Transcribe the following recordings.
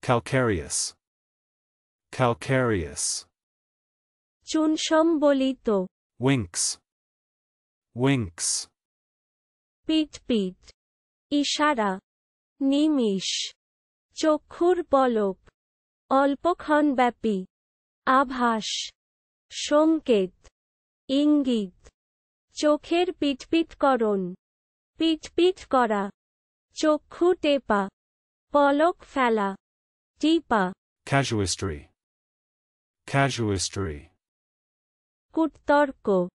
calcareous, calcareous. চুন সম্বলিত, Winks, winks. পিট পিট, ইশারা, নিমিষ, চক্ষুর পলক, অল্পক্ষণব্যাপী, আভাস, সংকেত, ইঙ্গিত, চোখের পিটপিটকরণ, পিটপিট করা, চক্ষু টেপা, পলক ফেলা, টিপা। Casuistry, casuistry. কূটতর্ক,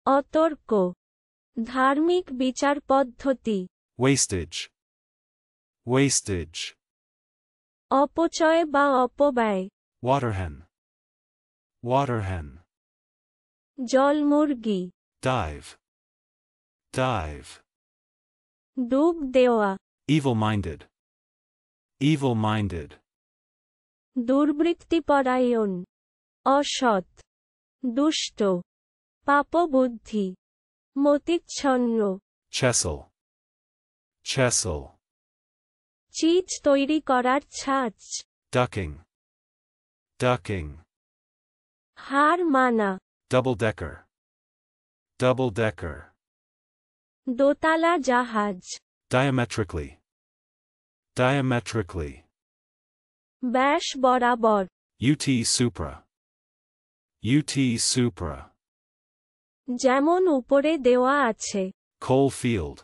অতর্ক, ধার্মিক বিচার পদ্ধতি, Wastage, wastage. অপচয় বা অপব্যয়, Waterhen, waterhen. জলমুরগি, Dive, dive. ডুব দেওয়া, Evil-minded, evil-minded. দুর্বৃত্তিপরায়ণ, অসৎ, দুষ্ট, পাপবুদ্ধি, মতিচ্ছন্ন। Chessel, chessel. চিজ তৈরি করার ছাঁচ, Ducking, ducking. হার মানা, Double-decker, double-decker. দোতলা জাহাজ, Diametrically, diametrically. ব্যাস বরাবর, UT supra, UT supra. যেমন উপরে দেওয়া আছে। Coal field,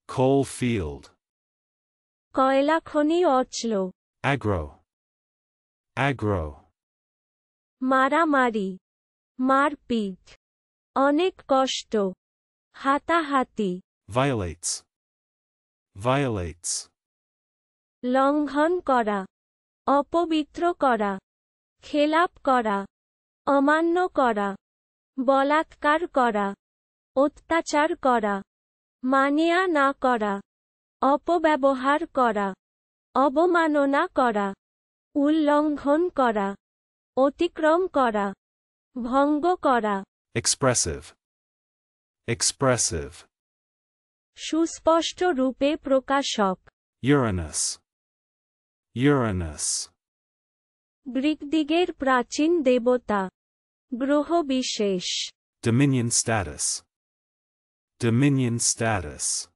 coal field. কয়লা খনি অচল, Aggro, aggro. মারামারি, মারপিট, অনেক কষ্ট, হাতাহাতি, Violates, violates. লঙ্ঘন করা, অপবিত্র করা, খেলাপ করা, অমান্য করা, বলাৎকার করা, অত্যাচার করা, মানিয়া না করা, অপব্যবহার করা, অবমাননা করা, উল্লঙ্ঘন করা, অতিক্রম করা, ভঙ্গ করা। Expressive, expressive. সুস্পষ্ট রূপে প্রকাশক, Uranus, Uranus. গ্রীকদিগের প্রাচীন দেবতা, গ্রহ বিশেষ, Dominion status, dominion status.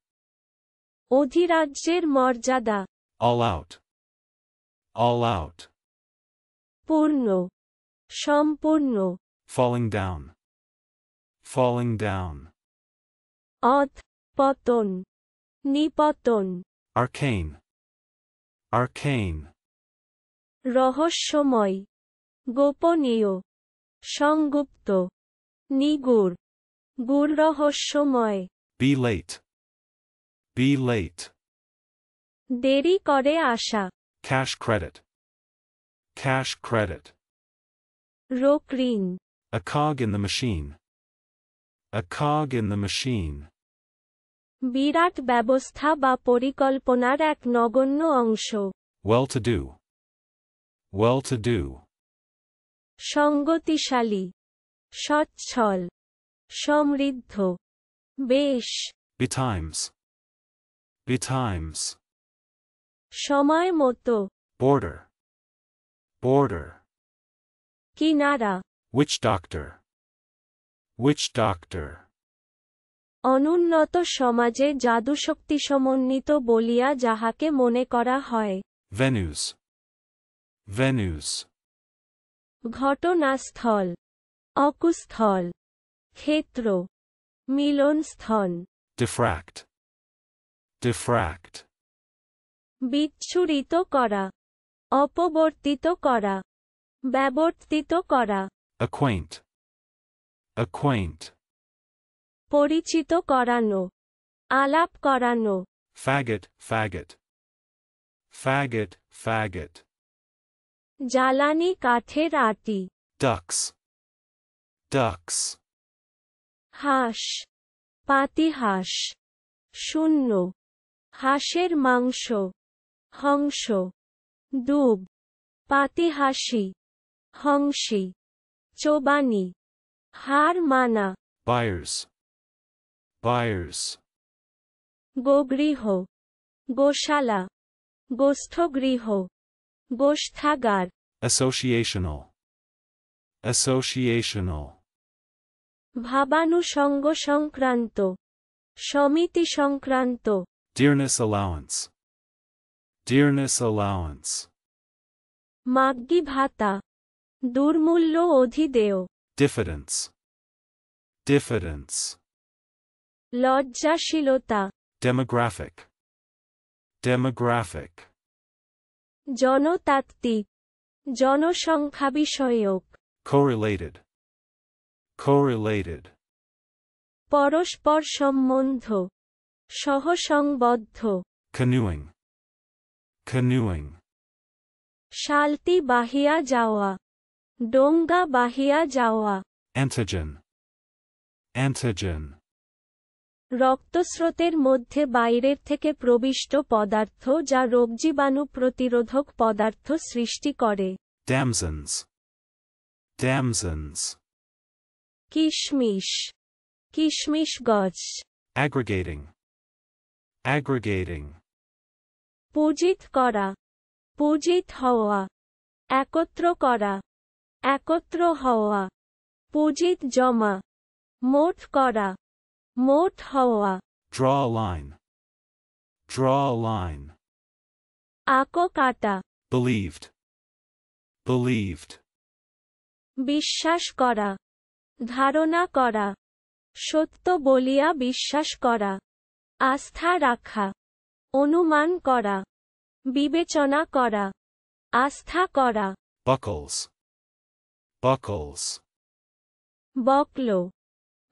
অধিরাজ্যের মর্যাদা, All out, all out. পূর্ণ, সম্পূর্ণ, Falling down, falling down. অধ, পতন, নিপতন, Arcane, arcane. রহস্যময়, গোপনীয়, সংগুপ্ত, নিগুড়, গূঢ়রহস্যময়। Be late, be late. দেরি করে আসা, Cash credit, cash credit. রোক ঋণ, A cog in the machine, a cog in the machine. বিরাট ব্যবস্থা বা পরিকল্পনার এক নগণ্য অংশ। Well to do, well to do. সঙ্গতিশালী, সচ্ছল, সমৃদ্ধ, বেশ, Betimes, betimes. সময় মতো, Border, border. কিনারা, Witch doctor, witch doctor. অনুন্নত সমাজে জাদুশক্তি সমন্বিত বলিয়া যাহাকে মনে করা হয়। Venus, Venus. ঘটনাস্থল, অকুস্থল, ক্ষেত্র, মিলনস্থল, Diffract, diffract. বিচ্ছুরিত করা, অপবর্তিত করা, ব্যবর্তিত করা, Acquaint, acquaint. পরিচিত করানো, আলাপ করানো, Faggot, faggot. Faggot, faggot. জ্বালানি কাঠের আটি, Ducks, ducks. হাঁস, পাতিহাঁস, শূন্য, হাঁসের মাংস, হংস, দুব, পাতিহাসি, হংসী, চোবানি, হার মানা, Buyers, buyers. গোগৃহ, গোশালা, গোষ্ঠগৃহ, গোষ্ঠাগার Associational. Associational. ভাবানুষঙ্গ সংক্রান্ত সমিতি সংক্রান্ত Dearness allowance. Dearness allowance. মাগ্গি ভাতা দুর্মূল্য অধিদেয় Diffidence. Diffidence. লজ্জাশীলতা Demographic. Demographic. জনতাত্ত্বিক জনসংখ্যা বিষয়ক Correlated. Correlated. পরস্পর সম্বন্ধ সহসংবদ্ধ Canoeing. Canoeing. শালতি বাহিয়া যাওয়া ডোঙ্গা বাহিয়া যাওয়া Antigen. Antigen. রক্তস্রোতের মধ্যে বাইরের থেকে প্রবিষ্ট পদার্থ যা রোগজীবাণু প্রতিরোধক পদার্থ সৃষ্টি করে Damsons. Damsons. কিশমিশ কিশমিশ গছ Aggregating. Aggregating. পূজিত করা পূজিত হওয়া একত্র করা একত্র হওয়া পূজিত জমা মোট করা মোট হওয়া Draw a line. Draw a line. আকো কাটা Believed. Believed. বিশ্বাস করা ধারণা করা সত্য বলিয়া বিশ্বাস করা আস্থা রাখা অনুমান করা বিবেচনা করা আস্থা করা Buckles. Buckles. বকল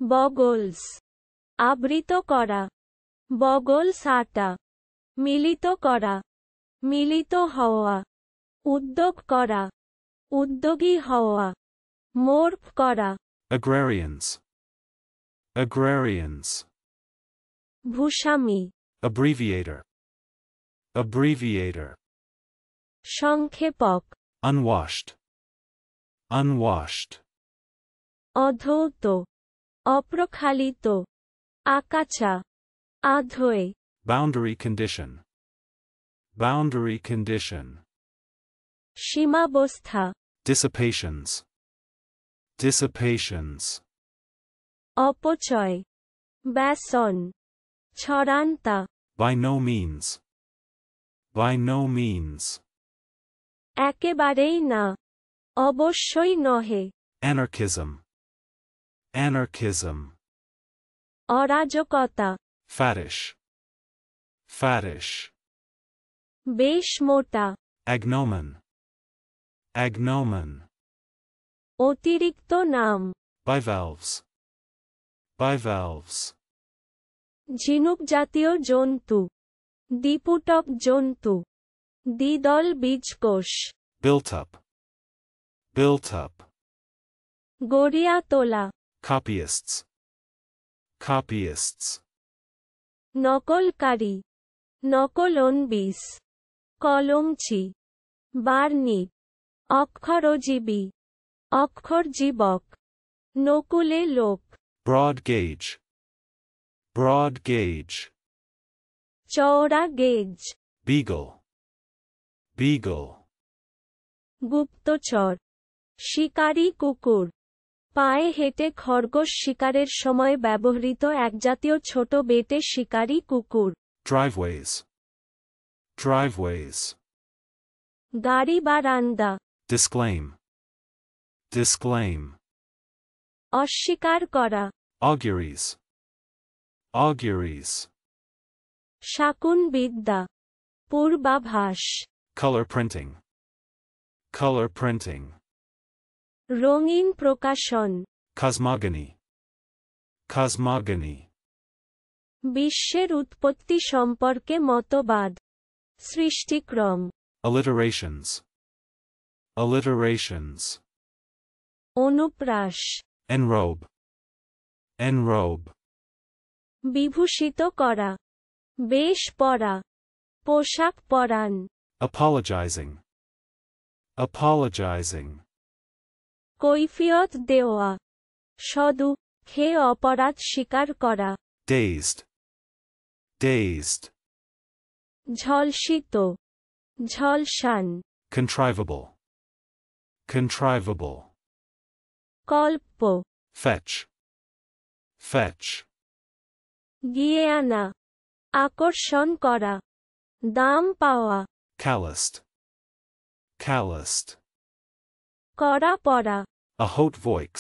বগলস আবৃত করা বগলস আটা মিলিত করা মিলিত হওয়া উদ্যোগ করা উদ্যোগী হওয়া মোর্ফ করা Agrarians. Agrarians. ভূস্বামী Abbreviator. Abbreviator. সংক্ষেপক Unwashed. Unwashed. অধৌত অপ্রক্ষালিত আকাচা আধোয় Boundary condition. Boundary condition. সীমাবস্থা Dissipations. Dissipations. অপচয় ব্যসন ছড়ান্তা By no means. By no means. একেবারেই না অবশ্যই নহে Anarchism. Anarchism. অরাজকতা Faddish. Faddish. বেশ মোটা Agnomen. Agnomen. অতিরিক্ত নাম Bivalves. Bivalves. ঝিনুক জাতীয় জন্তু দ্বিপুটক জন্তু দ্বিদল বীজকোষ Built up. Built up. Garia তোলা Copyists. Copyists. নকলকারী নকলনবিস কলমচি বার্নিক অক্ষরজীবী অক্ষরজীবক নকুলে লোক Broad gauge. Broad gauge. চওড়া গেজ Beagle. Beagle. গুপ্তচর শিকারী কুকুর পায়ে হেঁটে খরগোশ শিকারের সময় ব্যবহৃত একজাতীয় ছোট বেটে শিকারী কুকুর Driveways. Driveways. গাড়ি বারান্দা Disclaim. Disclaim. অস্বীকার করা Auguries. Auguries. শাকুন বিদ্যা পূর্বাভাস Color printing. Color printing. রঙিন প্রকাশন Cosmogony. Cosmogony. বিশ্বের উৎপত্তি সম্পর্কে মতবাদ সৃষ্টিক্রম Alliterations. Alliterations. অনুপ্রাস Enrobe. Enrobe. বিভূষিত করা বেশ পরা পোশাক পরান Apologizing. Apologizing. কৈফিয়ত দেওয়া সদু খেয়ে অপরাধ স্বীকার করা Dazed. Dazed. ঝলসিত ঝলসান Contrivable. Contrivable. কল্প Fetch. Fetch. গিয়ে আনা আকর্ষণ করা দাম পাওয়া Calloused. Calloused. করা পড়া A haute voix.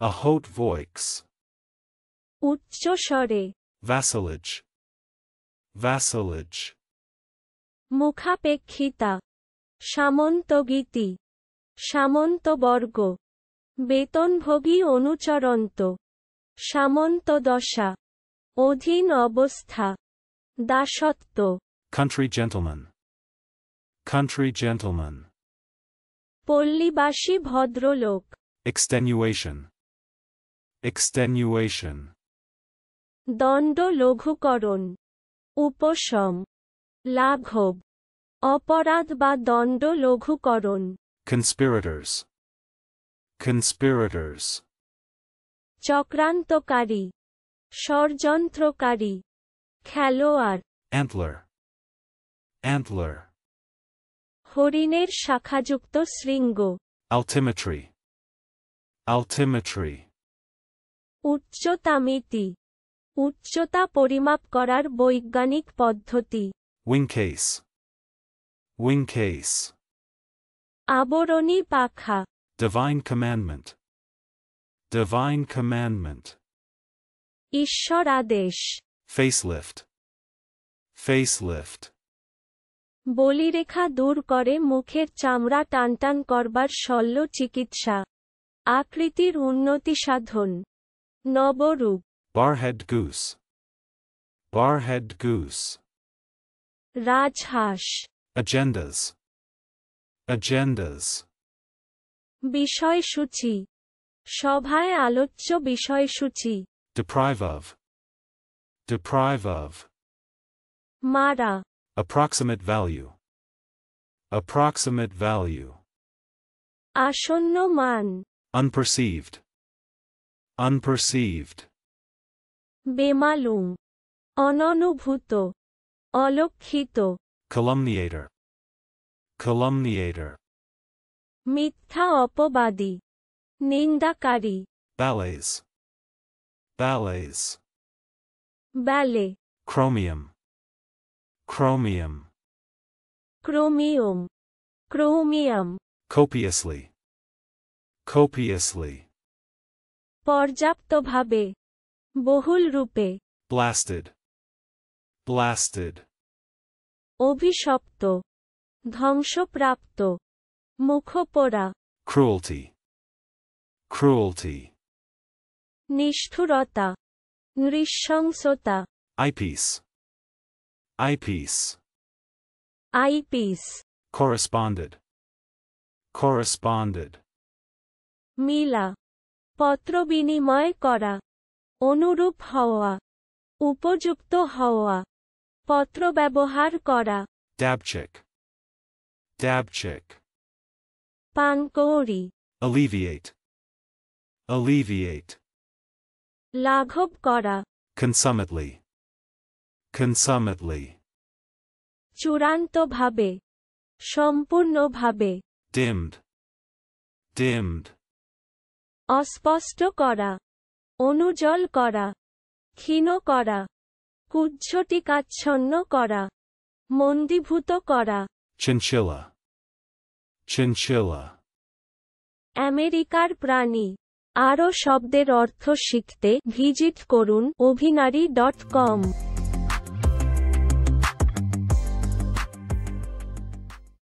A haute voix. উচ্চ স্বরে Vassalage. Vassalage. মুখাপেক্ষিতা সামন্তগীতি সামন্তবর্গ বেতনভোগী অনুচরন্ত সামন্তদশা অধীন অবস্থা দাসত্ব Country gentleman. Country gentleman. পল্লীবাসী ভদ্রলোক Extenuation. Extenuation. দণ্ড লঘুকরণ উপশম লাঘব অপরাধ বা দণ্ড লঘুকরণ Conspirators. Conspirators. চক্রান্তকারী ষড়যন্ত্রকারী খেলোয়াড় Antler. Antler. হরিণের শাখাযুক্ত শৃঙ্গ Altimetry. Altimetry. উচ্চতামিতি উচ্চতা পরিমাপ করার বৈজ্ঞানিক পদ্ধতি Wing case. Wing case. আবরণী পাখা Divine commandment. Divine commandment. ঈশ্বর আদেশ Facelift. Facelift. বলিরেখা দূর করে মুখের চামড়া টানটান করবার শল্য চিকিৎসা আকৃতির উন্নতি সাধন নবরূপ Barhead goose. Barhead goose. রাজহাঁস Agendas. Agendas. বিষয়সূচি সভায় আলোচ্য বিষয়সূচি Deprive of. Deprive of. মারা Approximate value. Approximate value. আসন্ন মান Unperceived. Unperceived. বেমালুম অননুভূত অলক্ষিত Calumniator. Calumniator. মিথ্যা অপবাদী নিন্দাকারী Ballets. Ballets. Ballet Chromium. Chromium. Chromium chromium Copiously. Copiously. পর্যাপ্তভাবে বহুল রূপে Blasted. Blasted. অভিশপ্ত ধ্বংসপ্রাপ্ত মুখপোড়া Cruelty. Cruelty. নিষ্ঠুরতা নৃশংসতা Eyepiece. Eyepiece. Eyepiece Corresponded. Corresponded. মিলা পত্র বিনিময় করা অনুরূপ হওয়া উপযুক্ত হওয়া পত্র ব্যবহার করা Dabchick. Dabchick. পানকৌড়ি Alleviate. Alleviate. লাঘব করা Consummately. Consummately. চূড়ান্তভাবে সম্পূর্ণভাবে Dimmed. Dimmed. অস্পষ্ট করা অনুজ্জ্বল করা ক্ষীণ করা কুজ্ঝটিকাচ্ছন্ন করা মন্দীভূত করা Chinchilla. Chinchilla. আমেরিকার প্রাণী আরও শব্দের অর্থ শিখতে ভিজিট করুন অভিনারী.com